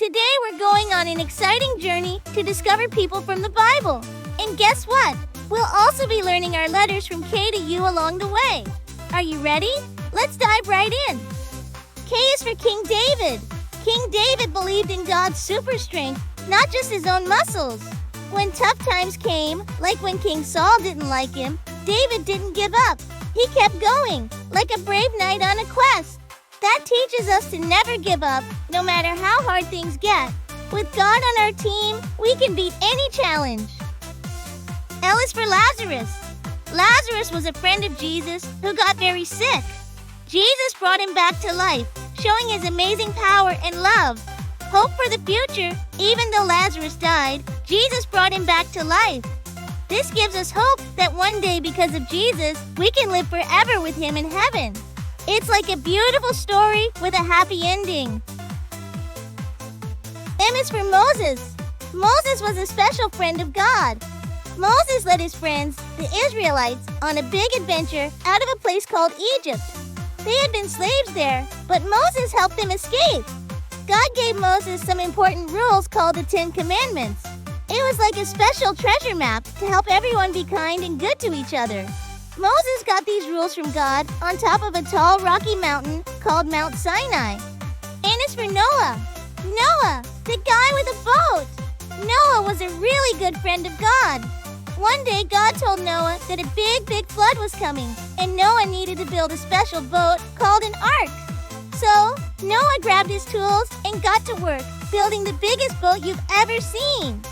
Today we're going on an exciting journey to discover people from the Bible. And guess what? We'll also be learning our letters from K to U along the way. Are you ready? Let's dive right in. K is for King David. King David believed in God's super strength, not just his own muscles. When tough times came, like when King Saul didn't like him, David didn't give up. He kept going, like a brave knight on a quest. That teaches us to never give up, no matter how hard things get. With God on our team, we can beat any challenge. L is for Lazarus. Lazarus was a friend of Jesus who got very sick. Jesus brought him back to life, showing his amazing power and love. Hope for the future. Even though Lazarus died, Jesus brought him back to life. This gives us hope that one day, because of Jesus, we can live forever with him in heaven. It's like a beautiful story with a happy ending. M is for Moses. Moses was a special friend of God. Moses led his friends, the Israelites, on a big adventure out of a place called Egypt. They had been slaves there, but Moses helped them escape. God gave Moses some important rules called the 10 Commandments. It was like a special treasure map to help everyone be kind and good to each other. Moses got these rules from God on top of a tall rocky mountain called Mount Sinai. N is for Noah. Noah, the guy with a boat. Noah was a really good friend of God. One day, God told Noah that a big flood was coming, and Noah needed to build a special boat called an ark. So, Noah grabbed his tools and got to work, building the biggest boat you've ever seen.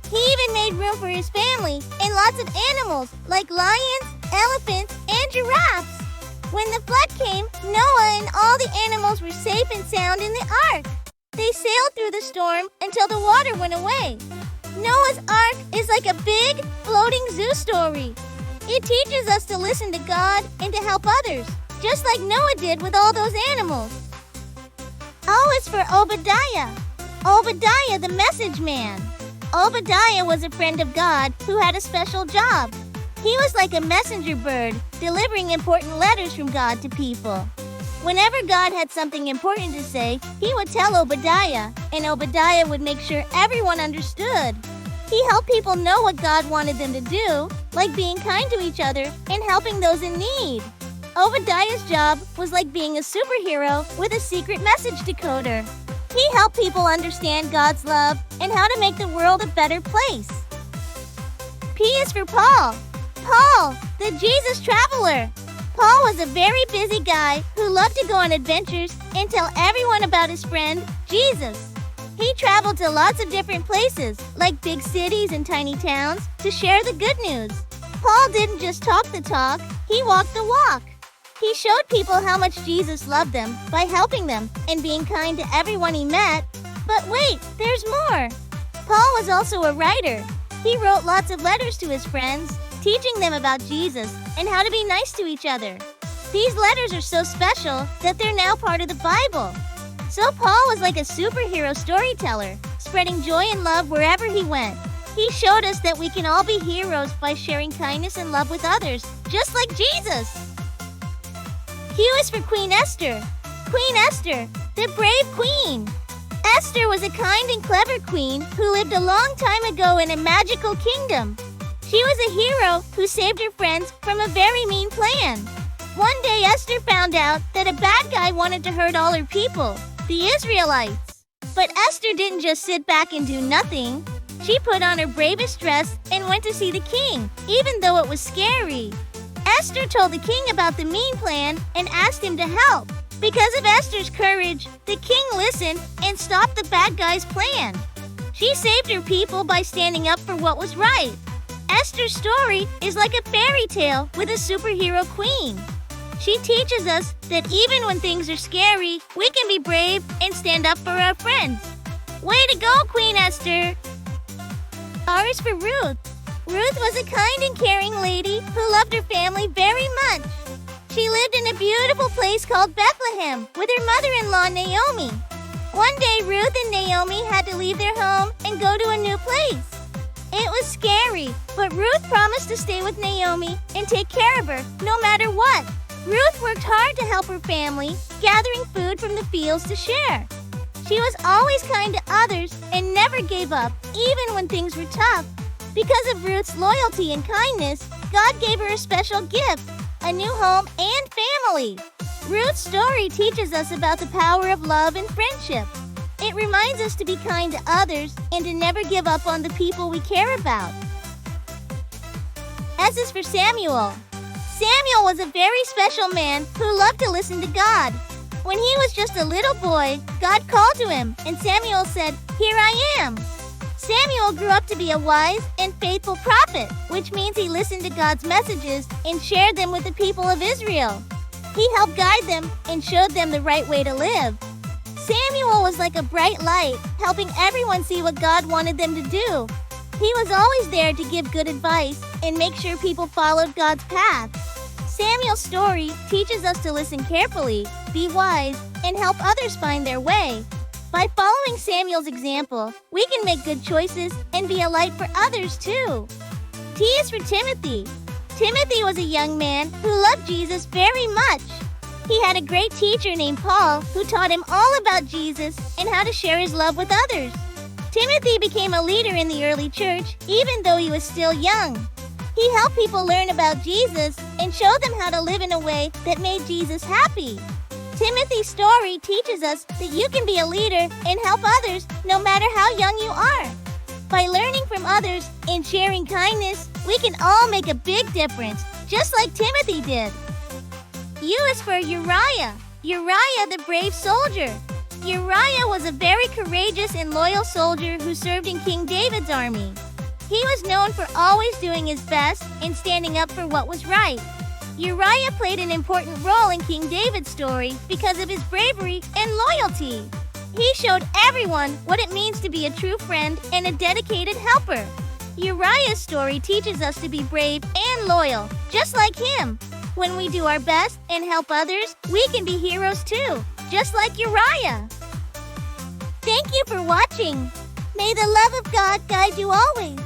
He even made room for his family and lots of animals like lions, elephants, and giraffes. When the flood came, Noah and all the animals were safe and sound in the ark. They sailed through the storm until the water went away. Noah's ark is like a big, floating zoo story. It teaches us to listen to God and to help others, just like Noah did with all those animals. O is for Obadiah. Obadiah, the message man. Obadiah was a friend of God who had a special job. He was like a messenger bird, delivering important letters from God to people. Whenever God had something important to say, he would tell Obadiah, and Obadiah would make sure everyone understood. He helped people know what God wanted them to do, like being kind to each other and helping those in need. Obadiah's job was like being a superhero with a secret message decoder. He helped people understand God's love and how to make the world a better place. P is for Paul. Paul, the Jesus traveler. Paul was a very busy guy who loved to go on adventures and tell everyone about his friend, Jesus. He traveled to lots of different places, like big cities and tiny towns, to share the good news. Paul didn't just talk the talk, he walked the walk. He showed people how much Jesus loved them by helping them and being kind to everyone he met. But wait, there's more. Paul was also a writer. He wrote lots of letters to his friends, teaching them about Jesus and how to be nice to each other. These letters are so special that they're now part of the Bible. So Paul was like a superhero storyteller, spreading joy and love wherever he went. He showed us that we can all be heroes by sharing kindness and love with others, just like Jesus. Q is for Queen Esther. Queen Esther, the brave queen. Esther was a kind and clever queen who lived a long time ago in a magical kingdom. She was a hero who saved her friends from a very mean plan. One day, Esther found out that a bad guy wanted to hurt all her people, the Israelites. But Esther didn't just sit back and do nothing. She put on her bravest dress and went to see the king, even though it was scary. Esther told the king about the mean plan and asked him to help. Because of Esther's courage, the king listened and stopped the bad guy's plan. She saved her people by standing up for what was right. Esther's story is like a fairy tale with a superhero queen. She teaches us that even when things are scary, we can be brave and stand up for our friends. Way to go, Queen Esther! R is for Ruth. Ruth was a kind and caring lady who loved her family very much. She lived in a beautiful place called Bethlehem with her mother-in-law, Naomi. One day, Ruth and Naomi had to leave their home and go to a new place. It was scary, but Ruth promised to stay with Naomi and take care of her no matter what. Ruth worked hard to help her family, gathering food from the fields to share. She was always kind to others and never gave up, even when things were tough. Because of Ruth's loyalty and kindness, God gave her a special gift, a new home and family. Ruth's story teaches us about the power of love and friendship. It reminds us to be kind to others and to never give up on the people we care about. S is for Samuel. Samuel was a very special man who loved to listen to God. When he was just a little boy, God called to him, and Samuel said, "Here I am." Samuel grew up to be a wise and faithful prophet, which means he listened to God's messages and shared them with the people of Israel. He helped guide them and showed them the right way to live. Samuel was like a bright light, helping everyone see what God wanted them to do. He was always there to give good advice and make sure people followed God's path. Samuel's story teaches us to listen carefully, be wise, and help others find their way. By following Samuel's example, we can make good choices and be a light for others too. T is for Timothy. Timothy was a young man who loved Jesus very much. He had a great teacher named Paul who taught him all about Jesus and how to share his love with others. Timothy became a leader in the early church even though he was still young. He helped people learn about Jesus and showed them how to live in a way that made Jesus happy. Timothy's story teaches us that you can be a leader and help others no matter how young you are. By learning from others and sharing kindness, we can all make a big difference, just like Timothy did. U is for Uriah. Uriah, the brave soldier. Uriah was a very courageous and loyal soldier who served in King David's army. He was known for always doing his best and standing up for what was right. Uriah played an important role in King David's story because of his bravery and loyalty. He showed everyone what it means to be a true friend and a dedicated helper. Uriah's story teaches us to be brave and loyal, just like him. When we do our best and help others, we can be heroes too, just like Uriah. Thank you for watching. May the love of God guide you always.